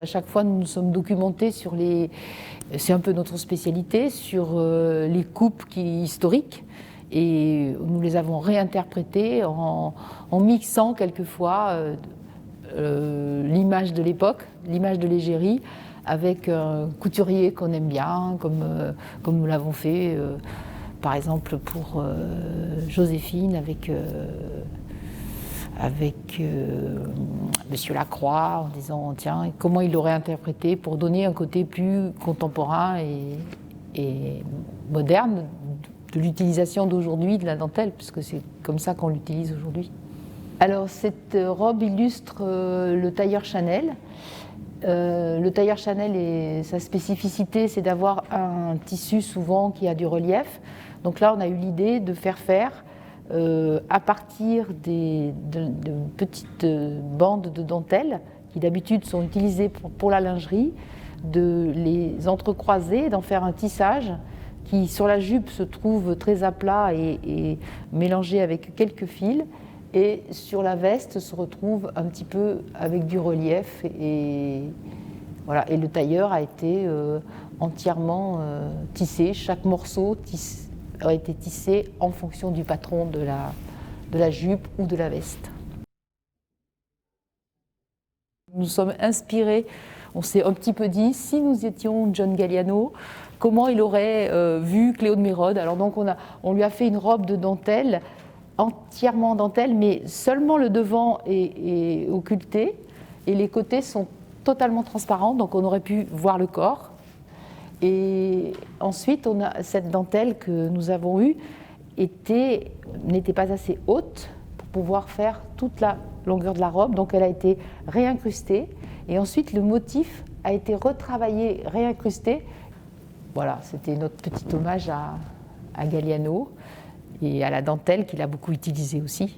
À chaque fois, nous nous sommes documentés sur c'est un peu notre spécialité, sur les coupes historiques, et nous les avons réinterprétées en mixant quelquefois l'image de l'époque, l'image de l'égérie, avec un couturier qu'on aime bien, comme nous l'avons fait, par exemple pour Joséphine avec Monsieur Lacroix, en disant tiens, comment il l'aurait interprété pour donner un côté plus contemporain et moderne de l'utilisation d'aujourd'hui de la dentelle, puisque c'est comme ça qu'on l'utilise aujourd'hui. Alors cette robe illustre le tailleur Chanel. Le tailleur Chanel, sa spécificité, c'est d'avoir un tissu souvent qui a du relief. Donc là, on a eu l'idée de faire à partir de petites bandes de dentelle qui d'habitude sont utilisées pour la lingerie, de les entrecroiser, d'en faire un tissage qui sur la jupe se trouve très à plat et mélangé avec quelques fils, et sur la veste se retrouve un petit peu avec du relief, et voilà. Et le tailleur a été entièrement tissé, chaque morceau a été tissé en fonction du patron de la jupe ou de la veste. Nous sommes inspirés, on s'est un petit peu dit, si nous étions John Galliano, comment il aurait vu Cléo de Mérode. Alors donc on lui a fait une robe de dentelle, entièrement en dentelle, mais seulement le devant est occulté, et les côtés sont totalement transparents, donc on aurait pu voir le corps. Et ensuite, cette dentelle que nous avons eue n'était pas assez haute pour pouvoir faire toute la longueur de la robe, donc elle a été réincrustée, et ensuite le motif a été retravaillé, réincrusté. Voilà, c'était notre petit hommage à Galliano et à la dentelle qu'il a beaucoup utilisée aussi.